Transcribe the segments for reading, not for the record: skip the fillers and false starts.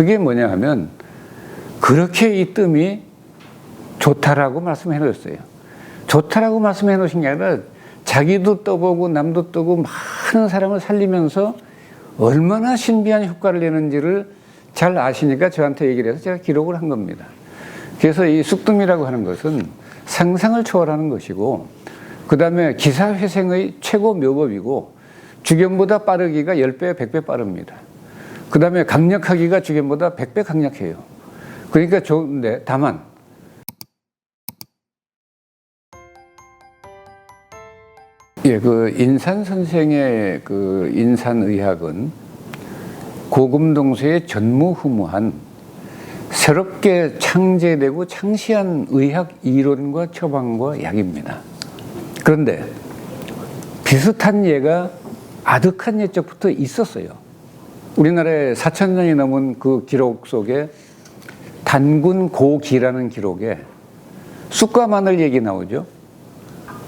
그게 뭐냐 하면 그렇게 이 뜸이 좋다라고 말씀해 놓으셨어요. 좋다라고 말씀해 놓으신 게 아니라 자기도 떠보고 남도 떠고 많은 사람을 살리면서 얼마나 신비한 효과를 내는지를 잘 아시니까 저한테 얘기를 해서 제가 기록을 한 겁니다. 그래서 이 쑥뜸이라고 하는 것은 상상을 초월하는 것이고, 그 다음에 기사회생의 최고 묘법이고, 주견보다 빠르기가 10배, 100배 빠릅니다. 그 다음에 강력하기가 주견보다 100배 강력해요. 그러니까 좋은데, 다만 그 인산 선생의 그 인산의학은 고금동서의 전무후무한 새롭게 창제되고 창시한 의학 이론과 처방과 약입니다. 그런데 비슷한 예가 아득한 옛적부터 있었어요. 우리나라에 4,000년이 넘은 그 기록 속에 단군고기라는 기록에 쑥과 마늘 얘기 나오죠.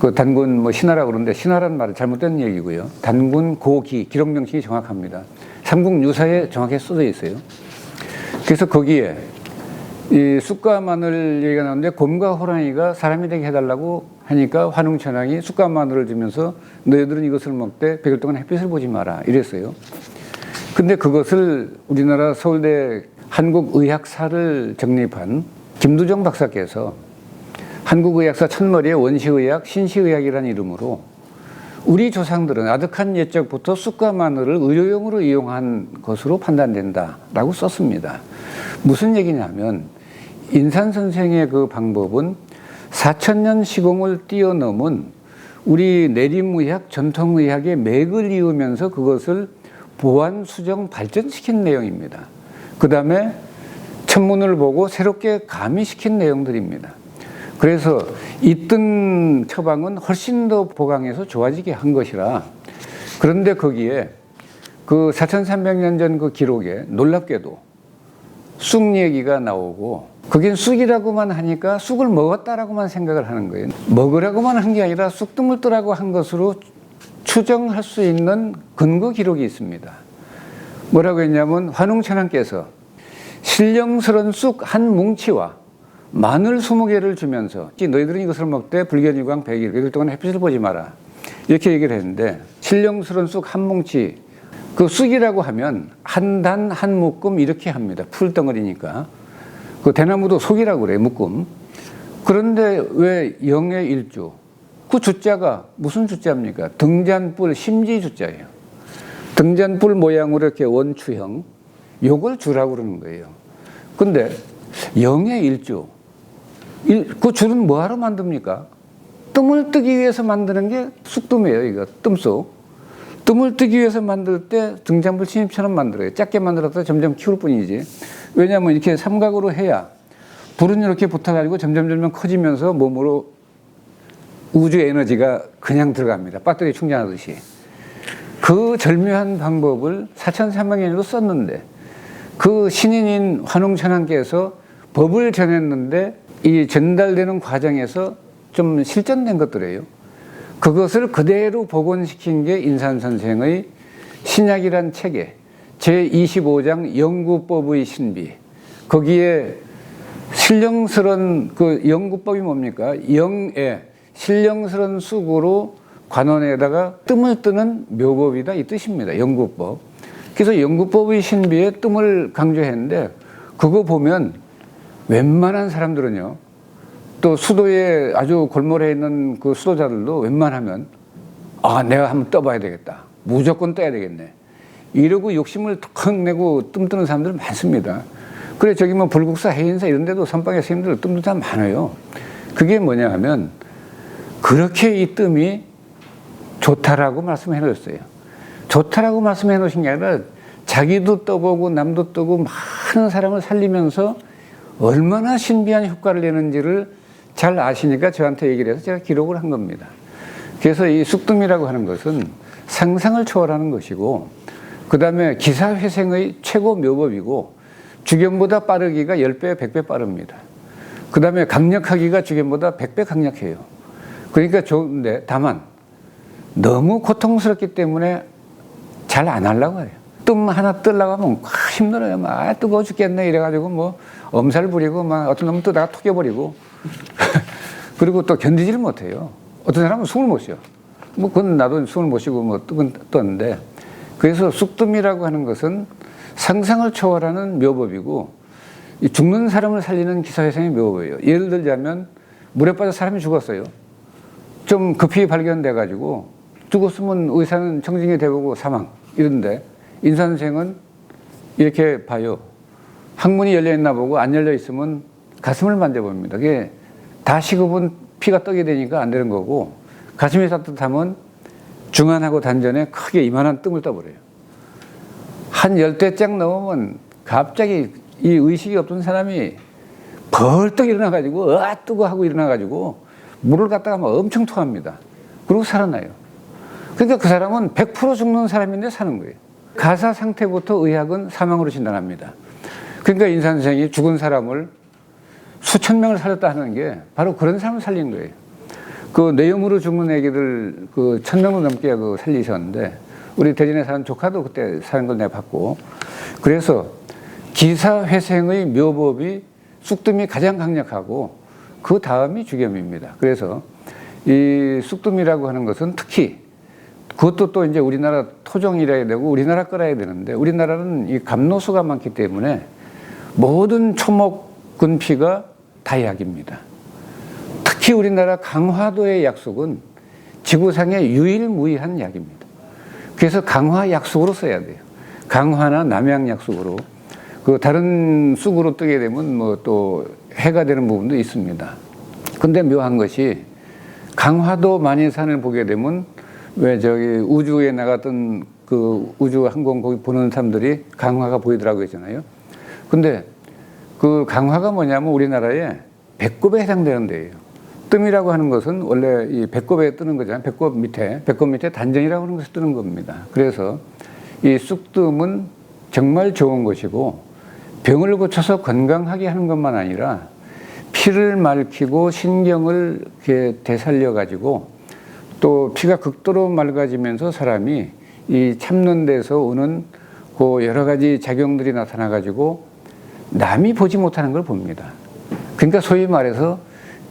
그 단군 뭐 신하라고 그러는데 신하라는 말은 잘못된 얘기고요. 단군고기 기록 명칭이 정확합니다. 삼국유사에 정확히 써져 있어요. 그래서 거기에 이 쑥과 마늘 얘기가 나오는데 곰과 호랑이가 사람이 되게 해달라고 하니까 환웅천왕이 쑥과 마늘을 주면서 너희들은 이것을 먹되 100일 동안 햇빛을 보지 마라 이랬어요. 근데 그것을 우리나라 서울대 한국의학사를 정립한 김두정 박사께서 한국의학사 첫머리에 원시의학, 신시의학이라는 이름으로 우리 조상들은 아득한 옛적부터 쑥과 마늘을 의료용으로 이용한 것으로 판단된다라고 썼습니다. 무슨 얘기냐면 인산 선생의 그 방법은 4,000년 시공을 뛰어넘은 우리 내림의학, 전통의학의 맥을 이으면서 그것을 보완, 수정, 발전시킨 내용입니다. 그 다음에 천문을 보고 새롭게 가미시킨 내용들입니다. 그래서 있던 처방은 훨씬 더 보강해서 좋아지게 한 것이라. 그런데 거기에 그 4,300년 전 그 기록에 놀랍게도 쑥 얘기가 나오고, 거긴 쑥이라고만 하니까 쑥을 먹었다라고만 생각을 하는 거예요. 먹으라고만 한 게 아니라 쑥뜨물뜨라고 한 것으로 추정할 수 있는 근거 기록이 있습니다. 뭐라고 했냐면 환웅천왕께서 신령스런 쑥 한 뭉치와 마늘 20개를 주면서 너희들은 이것을 먹되 불견유광 100일 동안 햇빛을 보지 마라 이렇게 얘기를 했는데, 신령스런 쑥 한 뭉치, 그 쑥이라고 하면 한 단 한 묶음 이렇게 합니다. 풀덩어리니까. 그 대나무도 속이라고 그래요, 묶음. 그런데 왜 영의 일주? 그 주자가 무슨 주자입니까? 등잔불 심지 주자예요. 등잔불 모양으로 이렇게 원추형, 요걸 주라고 그러는 거예요. 근데 영의 일주, 그 줄은 뭐하러 만듭니까? 뜸을 뜨기 위해서 만드는 게 쑥뜸이에요. 이거 뜸속. 뜸을 뜨기 위해서 만들 때 등잔불 침입처럼 만들어요. 작게 만들었다 점점 키울 뿐이지. 왜냐하면 이렇게 삼각으로 해야 불은 이렇게 붙어가지고 점점 커지면서 몸으로 우주 에너지가 그냥 들어갑니다. 배터리 충전하듯이. 그 절묘한 방법을 4,300년에도 썼는데, 그 신인인 환웅천왕께서 법을 전했는데 이 전달되는 과정에서 좀 실전된 것들이에요. 그것을 그대로 복원시킨 게 인산 선생의 신약이란 책에 제25장 영구법의 신비, 거기에 신령스런 그 영구법이 뭡니까? 영에 신령스런 쑥으로 관원에다가 뜸을 뜨는 묘법이다 이 뜻입니다. 영구법. 그래서 영구법의 신비에 뜸을 강조했는데, 그거 보면 웬만한 사람들은요, 또 수도에 아주 골몰해 있는 그 수도자들도 웬만하면 내가 한번 떠봐야 되겠다, 무조건 떠야 되겠네 이러고 욕심을 턱 내고 뜸 뜨는 사람들 많습니다. 그래 저기 뭐 불국사, 해인사 이런 데도 선방의 스님들 뜸 뜨는 사람 많아요. 그게 뭐냐 하면 그렇게 이 뜸이 좋다라고 말씀해 놓으셨어요. 좋다라고 말씀해 놓으신 게 아니라 자기도 떠보고 남도 떠고 많은 사람을 살리면서 얼마나 신비한 효과를 내는지를 잘 아시니까 저한테 얘기를 해서 제가 기록을 한 겁니다. 그래서 이 쑥뜸이라고 하는 것은 상상을 초월하는 것이고, 그 다음에 기사회생의 최고 묘법이고, 주견보다 빠르기가 10배, 100배 빠릅니다. 그 다음에 강력하기가 주견보다 100배 강력해요. 그러니까 좋은데, 다만 너무 고통스럽기 때문에 잘 안 하려고 해요. 뜸 하나 뜨려고 하면 힘들어요. 막 뜨거워 죽겠네 이래가지고 뭐 엄살 부리고 막 어떤 놈은 뜨다가 톡여버리고 그리고 또 견디지를 못해요. 어떤 사람은 숨을 못 쉬어. 뭐 그건 나도 숨을 못 쉬고 뭐 떴는데 그래서 쑥뜸이라고 하는 것은 상상을 초월하는 묘법이고 이 죽는 사람을 살리는 기사회생의 묘법이에요. 예를 들자면 물에 빠져 사람이 죽었어요. 좀 급히 발견돼가지고 죽었으면 의사는 청진기 대보고 사망 이런데 인사 선생은 이렇게 봐요. 항문이 열려있나 보고 안 열려있으면 가슴을 만져봅니다. 그게 다 식으면 피가 떠게 되니까 안 되는 거고 가슴이 따뜻하면 중안하고 단전에 크게 이만한 뜸을 떠버려요. 한 10대짝 넘으면 갑자기 이 의식이 없던 사람이 벌떡 일어나가지고 뜨고 하고 일어나가지고 물을 갖다가 막 엄청 토합니다. 그리고 살아나요. 그러니까 그 사람은 100% 죽는 사람인데 사는 거예요. 가사 상태부터 의학은 사망으로 진단합니다. 그러니까 인사 선생이 죽은 사람을 수천 명을 살렸다 하는 게 바로 그런 사람을 살린 거예요. 그 뇌염으로 죽는 애기들 그 1000명을 넘게 그 살리셨는데 우리 대전에 사는 조카도 그때 사는 걸 내가 봤고 그래서 기사회생의 묘법이 쑥뜸이 가장 강력하고 그 다음이 주겸입니다. 그래서 이 쑥뜸이라고 하는 것은 특히 그것도 또 이제 우리나라 토종이라야 되고 우리나라 거라야 되는데 우리나라는 이 감노수가 많기 때문에 모든 초목 근피가 다 약입니다. 특히 우리나라 강화도의 약속은 지구상의 유일무이한 약입니다. 그래서 강화 약속으로 써야 돼요. 강화나 남양 약속으로. 그 다른 쑥으로 뜨게 되면 뭐 또 해가 되는 부분도 있습니다. 근데 묘한 것이 강화도 만이산을 보게 되면 왜 저기 우주에 나갔던 그 우주 항공 거기 보는 사람들이 강화가 보이더라고 했잖아요. 근데 그 강화가 뭐냐면 우리나라의 배꼽에 해당되는 데예요. 뜸이라고 하는 것은 원래 이 배꼽에 뜨는 거잖아요. 배꼽 밑에 단전이라고 하는 것이 뜨는 겁니다. 그래서 이 쑥뜸은 정말 좋은 것이고 병을 고쳐서 건강하게 하는 것만 아니라 피를 맑히고 신경을 이렇게 되살려 가지고 또 피가 극도로 맑아지면서 사람이 이 참는 데서 오는 그 여러 가지 작용들이 나타나 가지고 남이 보지 못하는 걸 봅니다. 그러니까 소위 말해서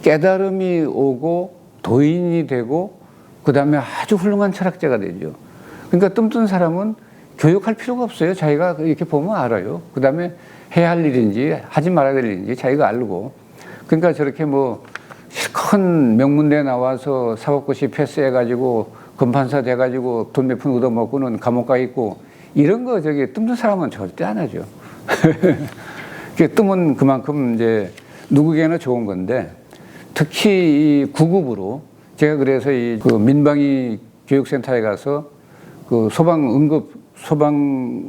깨달음이 오고 도인이 되고 그 다음에 아주 훌륭한 철학자가 되죠. 그러니까 뜸뜬 사람은 교육할 필요가 없어요. 자기가 이렇게 보면 알아요. 그 다음에 해야 할 일인지 하지 말아야 될 일인지 자기가 알고. 그러니까 저렇게 뭐 큰 명문대에 나와서 사법고시 패스해가지고 검판사 돼가지고 돈 몇 푼 얻어먹고는 감옥 가 있고 이런 거 저기 뜸뜬 사람은 절대 안 하죠. 뜸은 그만큼 이제 누구에게나 좋은 건데 특히 이 구급으로 제가 그래서 이 그 민방위 교육센터에 가서 그 소방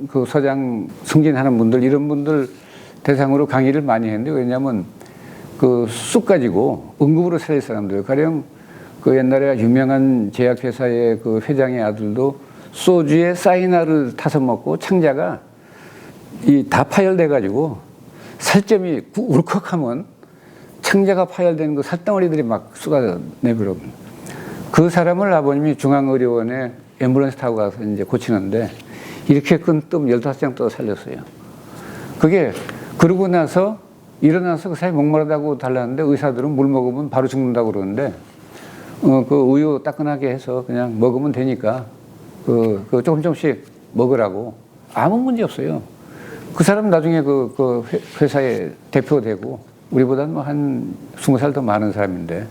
그 서장 승진하는 분들 이런 분들 대상으로 강의를 많이 했는데 왜냐하면 그 쑥 가지고 응급으로 살릴 사람들 가령 그 옛날에 유명한 제약회사의 그 회장의 아들도 소주에 사이나를 타서 먹고 창자가 이 다 파열돼 가지고 살점이 울컥하면 창자가 파열되는 그 살덩어리들이 막 쏟아내버려. 그 사람을 아버님이 중앙의료원에 앰뷸런스 타고 가서 이제 고치는데 이렇게 큰 뜸 15장 떠 살렸어요. 그게 그러고 나서 일어나서 그 사람이 목마르다고 달랐는데 의사들은 물 먹으면 바로 죽는다고 그러는데 그 우유 따끈하게 해서 그냥 먹으면 되니까 그 조금씩 먹으라고 아무 문제 없어요. 그 사람 나중에 그 회사의 대표 되고 우리보다는 뭐 한 20살 더 많은 사람인데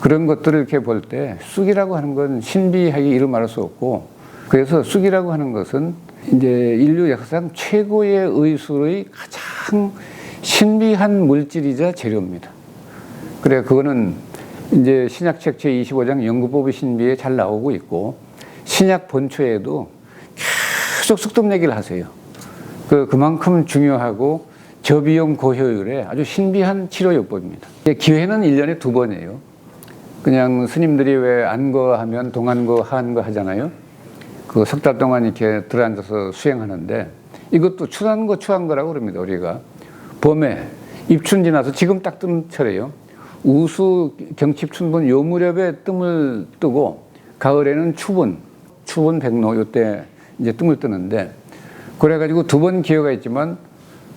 그런 것들을 이렇게 볼 때 쑥이라고 하는 건 신비하게 이루 말할 수 없고 그래서 쑥이라고 하는 것은 이제 인류 역사상 최고의 의술의 가장 신비한 물질이자 재료입니다. 그래 그거는 이제 신약책 제25장 연구법의 신비에 잘 나오고 있고 신약 본초에도 계속 쑥뜸 얘기를 하세요. 그만큼 중요하고 저비용 고효율의 아주 신비한 치료요법입니다. 기회는 1년에 2번이에요. 그냥 스님들이 왜 안거하면 동안거, 하안거 하잖아요. 그 석 달 동안 이렇게 들어앉아서 수행하는데 이것도 추한거, 추한거라고 그럽니다. 우리가 봄에 입춘 지나서 지금 딱 뜸 철이에요. 우수, 경칩, 춘분 요 무렵에 뜸을 뜨고 가을에는 추분 백로 요때 이제 뜸을 뜨는데 그래가지고 두 번 기회가 있지만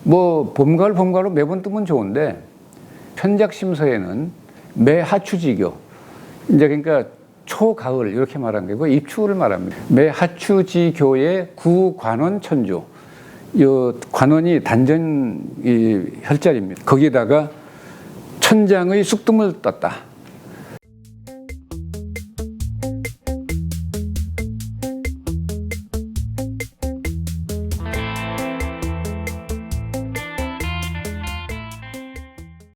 뭐 봄, 가을, 봄, 가을로 매번 뜨면 좋은데 편작심서에는 매하추지교 이제 그러니까 초가을 이렇게 말한 거고 입추를 말합니다. 매하추지교의 구관원 천조. 이 관원이 단전 이 혈자리입니다. 거기다가 천장의 쑥뜸을 떴다.